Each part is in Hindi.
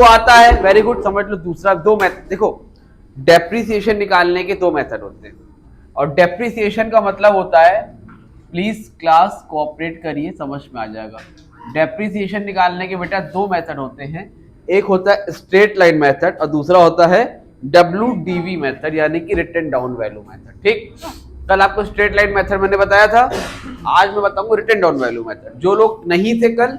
वो आता है, वेरी गुड, समझ लो। दूसरा दो मेथड देखो, डेप्रिसिएशन निकालने के दो मेथड होते हैं, और डेप्रिसिएशन का मतलब होता है, प्लीज क्लास कोऑपरेट करिए, समझ में आ जाएगा। डेप्रिसिएशन निकालने के बेटा दो मेथड होते हैं, एक होता है स्ट्रेट लाइन मेथड और दूसरा होता है WDV मेथड, यानी कि रिटन डाउन वैल्यू मेथड। ठीक, कल आपको स्ट्रेट लाइन मेथड मैंने बताया था, आज मैं बताऊंगा रिटन डाउन वैल्यू मेथड। जो लोग नहीं थे कल,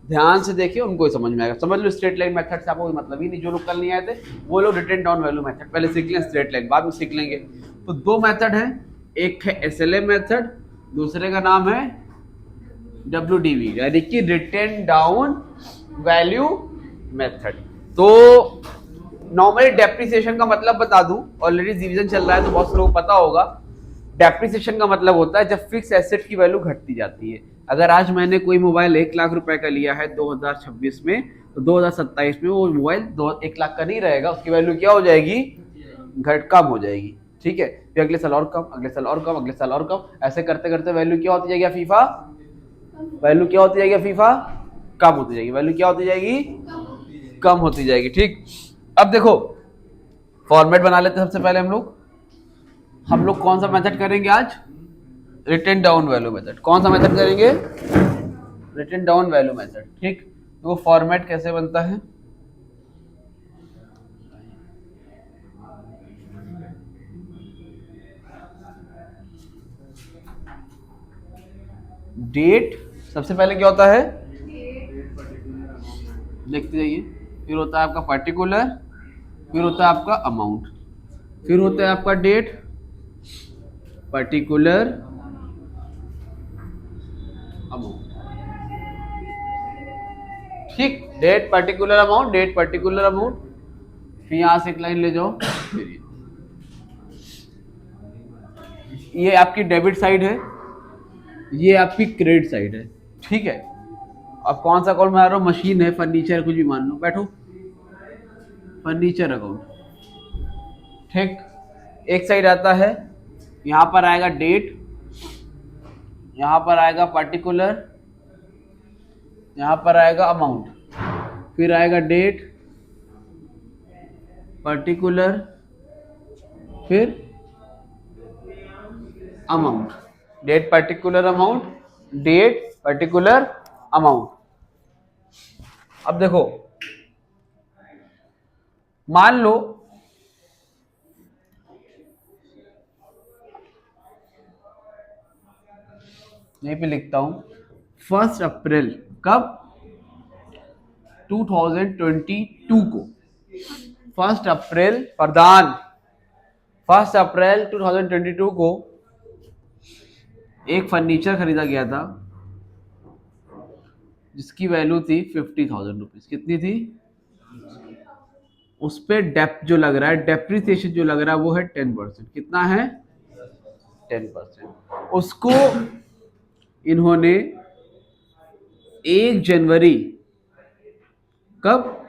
ध्यान से देखिए, उनको ही समझ में आएगा। समझ लो स्ट्रेट लाइन मेथड से आपको कोई मतलब ही नहीं, जो लोग कल नहीं आए थे वो लोग रिटन डाउन वैल्यू मेथड पहले सीख लें, स्ट्रेट लाइन बाद में सीख लेंगे। तो दो मेथड है, एक है SLM मेथड, दूसरे का नाम है WDV, यानी कि रिटन डाउन वैल्यू मेथड। तो नॉर्मली डेप्रिसिएशन का मतलब बता दूं, ऑलरेडी रिवीजन चल रहा है तो बहुत से लोगों को पता होगा। डेप्रिसिएशन का मतलब होता है जब फिक्स एसेट की वैल्यू घटती जाती है। अगर आज मैंने कोई मोबाइल 1 लाख रुपए का लिया है 2026 में, तो 2027 में वो मोबाइल 1 लाख का नहीं रहेगा, उसकी वैल्यू क्या हो जाएगी, कम हो जाएगी। ठीक है, फिर अगले साल और कम, अगले साल और कम, अगले साल और कम, ऐसे करते करते वैल्यू क्या होती जाएगी फीफा, वैल्यू क्या होती जाएगी फीफा, कम होती जाएगी। वैल्यू क्या होती जाएगी, कम होती जाएगी। ठीक, अब देखो फॉर्मेट बना लेते हैं। सबसे पहले हम लोग कौन सा मेथड करेंगे आज, रिटन डाउन वैल्यू मेथड। कौन सा मेथड करेंगे, रिटन डाउन वैल्यू मेथड। ठीक, तो वो फॉर्मेट कैसे बनता है, डेट सबसे पहले क्या होता है, देखते जाइए, फिर होता है आपका पर्टिकुलर, फिर होता है आपका अमाउंट, फिर होता है आपका डेट, पर्टिकुलर, अमाउंट। ठीक, date particular amount, date particular amount, फिर यहां से एक लाइन ले जाओ, फिर ये आपकी डेबिट साइड है, ये आपकी क्रेडिट साइड है। ठीक है, अब कौन सा अकाउंट में आ रहा हूँ, मशीन है, फर्नीचर, कुछ भी मान लो, बैठो, फर्नीचर अकाउंट। ठीक, एक साइड आता है, यहां पर आएगा डेट, यहां पर आएगा पर्टिकुलर, यहां पर आएगा अमाउंट, फिर आएगा डेट, पर्टिकुलर, फिर amount, date particular amount, date particular amount. अब देखो, मान लो यहीं पे लिखता हूं, 1 अप्रैल कब, 2022 को, 1 अप्रैल प्रदान, 1 अप्रैल 2022 को एक फर्नीचर खरीदा गया था जिसकी वैल्यू थी 50,000 रुपीज। कितनी थी, उस पर डेप जो लग रहा है, डेप्रिसिएशन जो लग रहा है वो है 10%। कितना है, 10%। उसको इन्होंने 1 जनवरी, कब,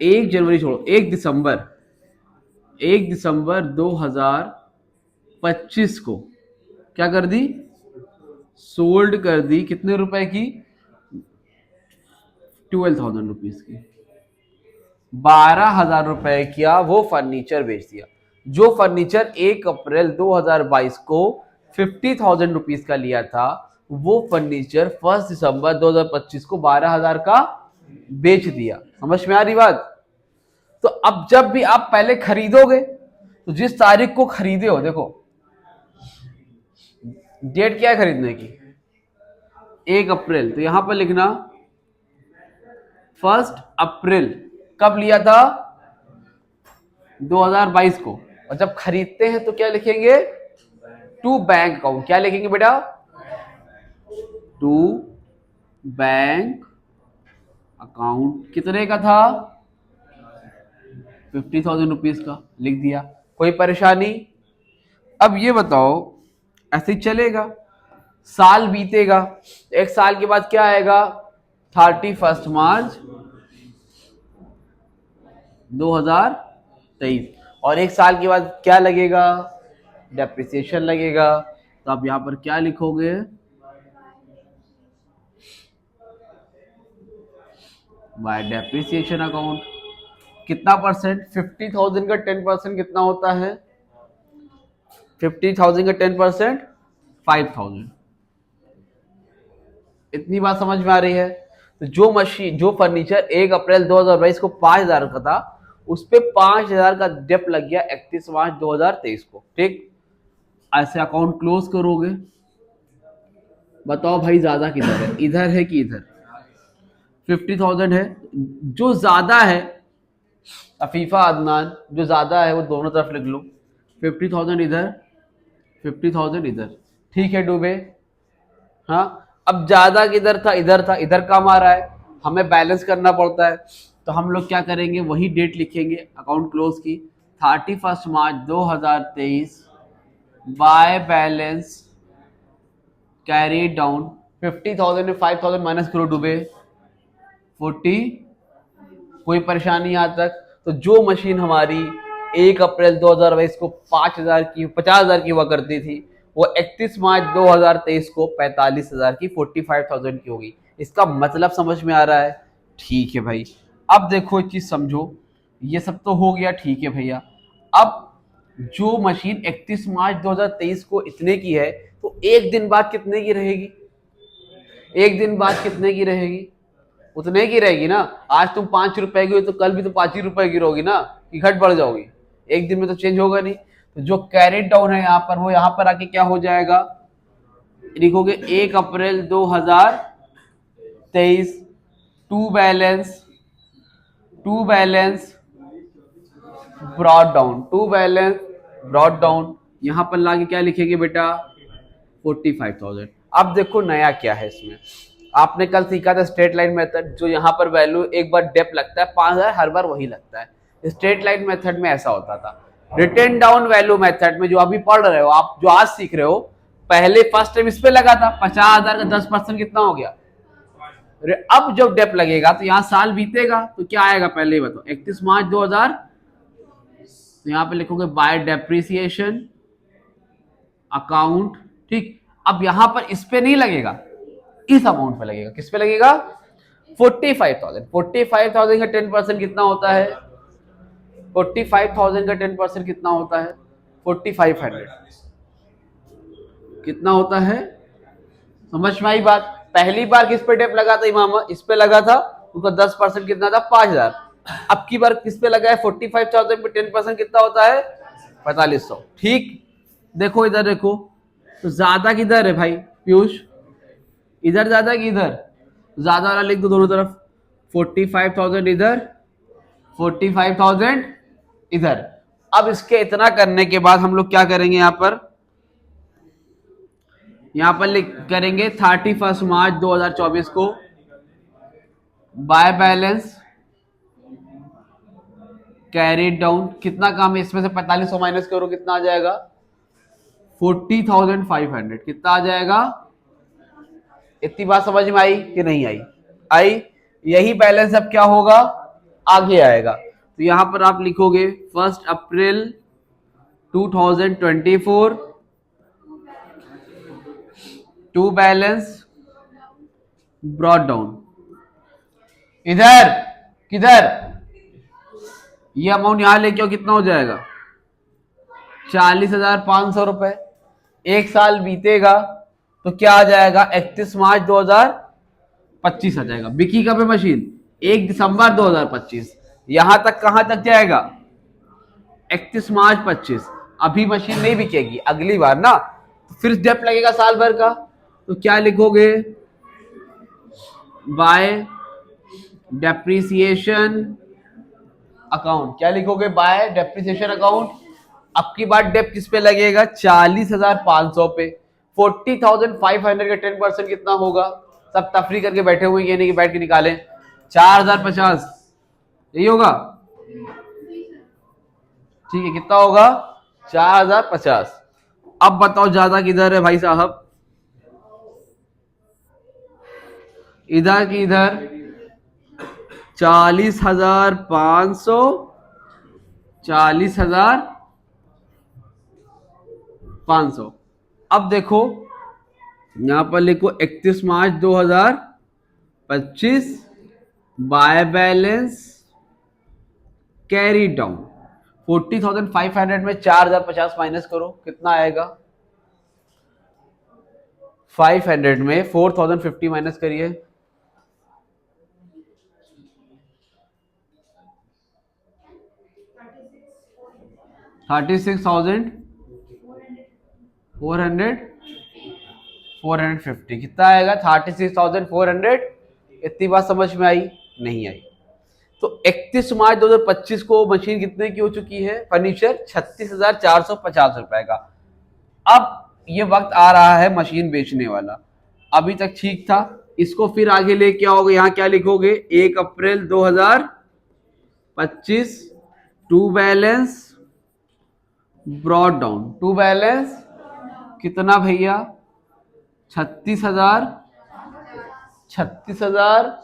1 जनवरी छोड़ो, 1 दिसंबर, 1 दिसंबर 2025 को क्या कर दी, सोल्ड कर दी। कितने रुपए की, 12,000 रुपीज की, 12,000 रुपए का वो फर्नीचर बेच दिया। जो फर्नीचर 1 अप्रैल 2022 को 50,000 रुपीज का लिया था, वो फर्नीचर 1 दिसंबर 2025 को 12,000 का बेच दिया। समझ में आ रही बात। तो अब जब भी आप पहले खरीदोगे, तो जिस तारीख को खरीदे हो, देखो डेट क्या है खरीदने की, 1 अप्रैल, तो यहां पर लिखना 1 अप्रैल, कब लिया था, 2022 को। और जब खरीदते हैं तो क्या लिखेंगे, टू बैंक अकाउंट। क्या लिखेंगे बेटा, टू बैंक अकाउंट। कितने का था, 50,000 रुपीज का, लिख दिया। कोई परेशानी। अब ये बताओ, ऐसे ही चलेगा, साल बीतेगा, एक साल के बाद क्या आएगा, 31 मार्च 2023, और एक साल के बाद क्या लगेगा, डेप्रिसिएशन लगेगा। तो आप यहां पर क्या लिखोगे, बाय डेप्रिसिएशन अकाउंट। कितना परसेंट? 50,000 का 10% कितना होता है? 50,000 का 10% 5,000। इतनी बात समझ में आ रही है? तो जो मशीन, जो फर्नीचर 1 अप्रैल 2022 को 5,000 का था, उस पे 5,000 का डेप लग गया 31 मार्च 2023 को। ठीक, ऐसे अकाउंट क्लोज करोगे। बताओ भाई ज्यादा किधर है, इधर है कि इधर? 50,000 है, जो ज्यादा है अफीफा अदनान, जो ज्यादा है वो दोनों तरफ लिख लो। 50,000 इधर, 50,000 इधर। ठीक है डूबे। हाँ, अब ज्यादा किधर था? इधर था। इधर काम आ रहा है, हमें बैलेंस करना पड़ता है, तो हम लोग क्या करेंगे, वही डेट लिखेंगे अकाउंट क्लोज की, 31 मार्च 2023 बाय बैलेंस कैरी डाउन। 50,000 में 5,000 माइनस करो डूबे, 40। कोई परेशानी यहाँ तक? तो जो मशीन हमारी 1 अप्रैल 2022 को 5,000 की, 50,000 की हुआ करती थी, वो 31 मार्च 2023 को 45,000 की, 45,000 की होगी। इसका मतलब समझ में आ रहा है? ठीक है भाई। अब देखो एक चीज समझो, ये सब तो हो गया, ठीक है भैया। अब जो मशीन 31 मार्च 2023 को इतने की है, तो एक दिन बाद कितने की रहेगी? एक दिन बाद कितने की रहेगी? उतने की रहेगी ना। आज तुम 5 रुपए की हो तो कल भी तो 5 ही रुपए की रहोगी ना, कि घट बढ़ जाओगी? एक दिन में तो चेंज होगा नहीं। तो जो कैरेट डाउन है यहाँ पर, वो यहाँ पर आके क्या हो जाएगा, लिखोगे 1 April 2023 to balance, to balance brought down, to balance brought down. यहां पर लाके क्या लिखेंगे बेटा? 45,000। अब देखो नया क्या है इसमें। आपने कल सीखा था स्ट्रेट लाइन मेथड, जो यहाँ पर वैल्यू एक बार डेप लगता है 5,000, हर बार वही लगता है। स्ट्रेट लाइन मेथड में ऐसा होता था। रिटर्न डाउन वैल्यू मेथड में जो अभी पढ़ रहे हो आप, जो आज सीख रहे हो, पहले फर्स्ट टाइम इस पे लगा था 50,000 का 10% कितना हो गया? अब जब डेप लगेगा तो यहाँ साल बीतेगा, तो क्या आएगा पहले ही बताओ? 31 मार्च 2000, तो यहाँ पे लिखोगे बाय डेप्रिसिएशन अकाउंट। ठीक, अब यहां पर इस पे नहीं लगेगा, इस अमाउंट पे लगेगा। किस पे लगेगा? 45,000। 45,000 का 10% कितना होता है? 45,000 का 10% कितना होता है? 4,500 कितना होता है? समझ में आई बात? पहली बार किस पे डेप लगा था इमामा? इस पे लगा था, उसका 10% कितना था? 5,000। अब की बार किस पे लगा है? 45,000 पे 10% कितना होता है? 4,500। ठीक, देखो इधर देखो, तो ज्यादा किधर है भाई पीयूष? इधर ज्यादा कि इधर? ज्यादा वाला लिख दो दोनों तरफ। 45,000 इधर, 45,000 इधर। अब इसके इतना करने के बाद हम लोग क्या करेंगे, यहां पर लिख करेंगे 31 मार्च 2024 को बाय बैलेंस कैरी डाउन। कितना काम है इसमें से? 4,500 माइनस करो, कितना आ जाएगा? 40,500। कितना आ जाएगा? इतनी बात समझ में आई कि नहीं आई? आई। यही बैलेंस अब क्या होगा, आगे आएगा। तो यहां पर आप लिखोगे 1 अप्रैल 2024 टू बैलेंस ब्रॉड डाउन। इधर किधर? ये अमाउंट यहां लेके आओ, कितना हो जाएगा? 40,500 रुपए। एक साल बीतेगा तो क्या आ जाएगा? 31 मार्च 2025 आ जाएगा। बिकी कब है मशीन? 1 दिसंबर 2025। यहां तक कहां तक जाएगा? 31 मार्च 25। अभी मशीन नहीं बिकेगी, अगली बार ना, तो फिर डेप लगेगा साल भर का। तो क्या लिखोगे? Bye depreciation account. क्या लिखोगे? Bye depreciation account. अब की बार डेप किस पे लगेगा? 40,500 पे। 40,500 का 10% कितना होगा? सब तफरी करके बैठे हुए, ये नहीं कि बैठ के निकालें। 4,050, यही होगा? ठीक है, कितना होगा? 4,050। अब बताओ ज्यादा किधर है भाई साहब? इधर की इधर? 40,500, 40,500। अब देखो यहां पर लिखो 31 मार्च 2025 बाय बैलेंस कैरी डाउन। 40,500 में 4,050 माइनस करो, कितना आएगा? 500 में 4,050 माइनस करिए, 36,450 कितना आएगा? 36,400। इतनी बात समझ में आई? नहीं आई। तो 31 मार्च 2025 को मशीन कितने की हो चुकी है? फर्नीचर 36,450 रुपए का। अब ये वक्त आ रहा है मशीन बेचने वाला। अभी तक ठीक था, इसको फिर आगे लेके आओगे। यहां क्या लिखोगे? 1 April 2025 to balance brought down. To balance कितना भैया? 36,000। 36,000।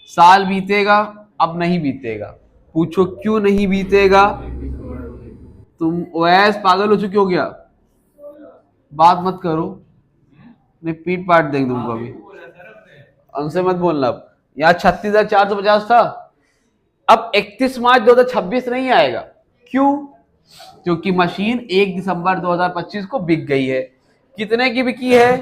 साल बीतेगा, अब नहीं बीतेगा। पूछो क्यों नहीं बीतेगा? तुम ओएस पागल हो चुके हो क्या? बात मत करो, नहीं पीट पाट देंगे तुमको अभी। हमसे मत बोलना। अब यहाँ 36,450 था, अब 31 मार्च 2026 नहीं आएगा। क्यों? क्योंकि मशीन 1 दिसंबर 2025 को बिक गई है। कितने की बिकी है?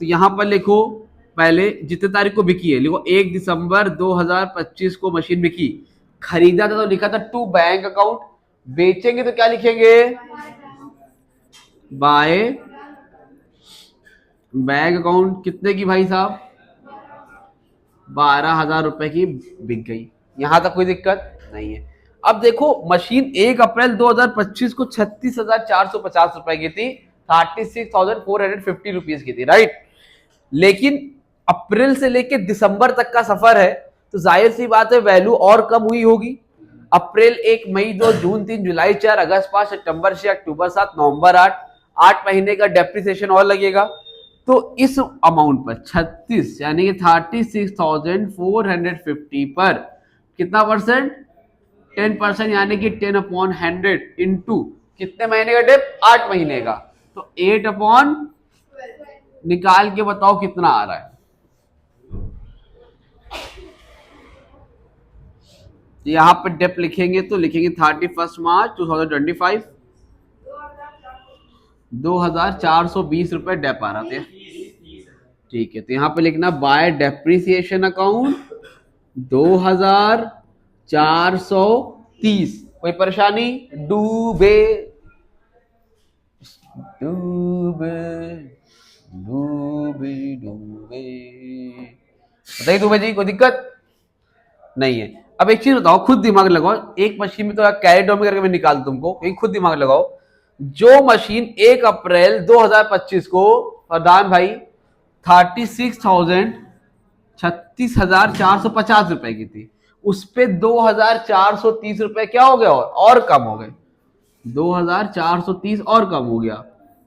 तो यहां पर लिखो, पहले जितने तारीख को बिकी है लिखो 1 दिसंबर 2025 को मशीन बिकी। खरीदा था तो लिखा था टू बैंक अकाउंट, बेचेंगे तो क्या लिखेंगे? By bank account. कितने की भाई साहब? 12,000 रुपए की बिक गई। यहां तक कोई दिक्कत नहीं है। अब देखो मशीन 1 अप्रैल 2025 को 36,450 रुपए की थी, 36,450 रुपीज की थी, राइट। लेकिन अप्रैल से लेके दिसंबर तक का सफर है, तो जाहिर सी बात है वैल्यू और कम हुई होगी। अप्रैल 1, मई 2, जून 3, जुलाई 4, अगस्त 5, सितंबर 6, अक्टूबर 7, नवंबर 8, 8 महीने का डेप्रिसिएशन और लगेगा। तो इस अमाउंट पर 36 यानी कि 36,450 पर कितना परसेंट? 10% यानी कि 10/100 इंटू कितने महीने का डेप? 8 महीने का। तो 8/, निकाल के बताओ कितना आ रहा है। यहां पर डेप लिखेंगे तो लिखेंगे 31 मार्च 2025, 2,420 रुपए डेप आ रहा था। ठीक है, तो यहां पे लिखना बाय डेप्रिसिएशन अकाउंट 2,430। कोई परेशानी? डूबे डूबे डूबे डूबे। बताइए डूबे जी, कोई दिक्कत नहीं है। अब एक चीज बताओ, खुद दिमाग लगाओ। एक मशीन में तो कैरी डाउन करके मैं निकाल तुमको, खुद दिमाग लगाओ। जो मशीन 1 अप्रैल 2025 को प्रधान भाई 36,450 रुपए की थी, उस पे 2,430 रुपए क्या हो गया? और कम हो गए। 2,430 और कम हो गया।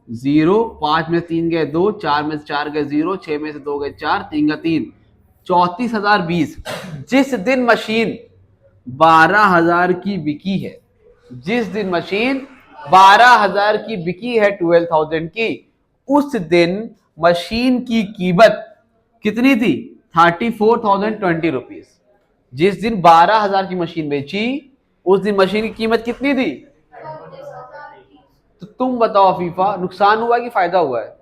0, 5 में 3 गए 2, 4 में 4 गए 0, 6 में से 2 गए 4, 3 का 3, 34,020। जिस दिन मशीन 12,000 की बिकी है, जिस दिन मशीन 12,000 की बिकी है 12,000 की, उस दिन मशीन की कीमत कितनी थी? 34,020 रुपीज। जिस दिन 12,000 की मशीन बेची, उस दिन मशीन की कीमत कितनी थी? तो तुम बताओ अफीफा, नुकसान हुआ कि फायदा हुआ है?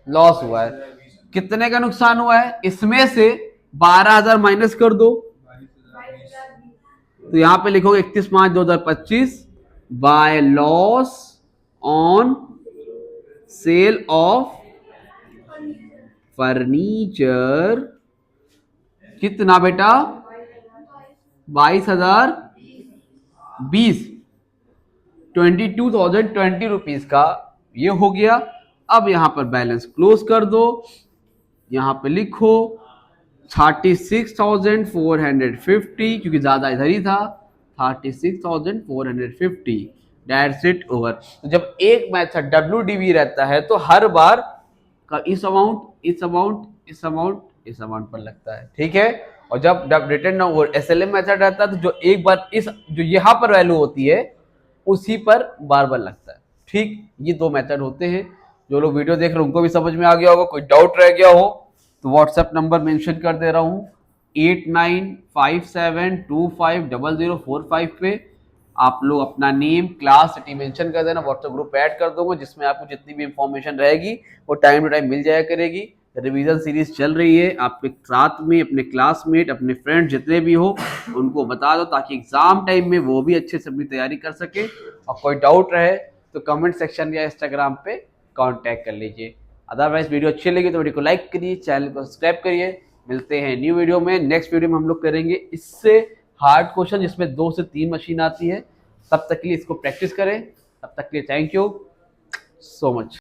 लॉस हुआ है। कितने का नुकसान हुआ है? इसमें से 12,000 माइनस कर दो, तो यहां पे लिखोगे 31 मार्च 2025 by loss on sale of furniture. कितना बेटा? 22,020, 22,020 रुपीज का ये हो गया। अब यहां पर बैलेंस क्लोज कर दो। यहां पे लिखो 36,450, क्योंकि ज्यादा इधर ही था। 36,450, दैट्स इट, ओवर। तो जब एक मेथड WDV रहता है तो हर बार का इस अमाउंट, इस अमाउंट, इस अमाउंट, इस अमाउंट पर लगता है, ठीक है। और जब रिटर्न SLM मेथड रहता है तो जो एक बार इस जो यहां पर वैल्यू होती है उसी पर बार बार लगता है, ठीक। ये दो मेथड होते हैं। जो लोग वीडियो देख रहे हैं उनको भी समझ में आ गया होगा। कोई डाउट रह गया हो तो व्हाट्सएप नंबर मेंशन कर दे रहा हूँ 8957250045 पे। आप लोग अपना नेम, क्लास, सिटी मेंशन कर देना, व्हाट्सएप ग्रुप ऐड कर दूंगा जिसमें आपको जितनी भी इंफॉर्मेशन रहेगी वो टाइम टू टाइम मिल जाया करेगी। रिवीजन सीरीज चल रही है, आपके साथ में अपने क्लासमेट, अपने फ्रेंड जितने भी हो उनको बता दो ताकि एग्जाम टाइम में वो भी अच्छे से अपनी तैयारी कर सके। और कोई डाउट रहे तो कमेंट सेक्शन या इंस्टाग्राम पे कांटेक्ट कर लीजिए। अदरवाइज वीडियो अच्छी लगी तो वीडियो को लाइक करिए, चैनल को सब्सक्राइब करिए। मिलते हैं न्यू वीडियो में। नेक्स्ट वीडियो में हम लोग करेंगे इससे हार्ड क्वेश्चन जिसमें 2 से 3 मशीन आती है। तब तक के लिए इसको प्रैक्टिस करें। तब तक के लिए थैंक यू सो मच।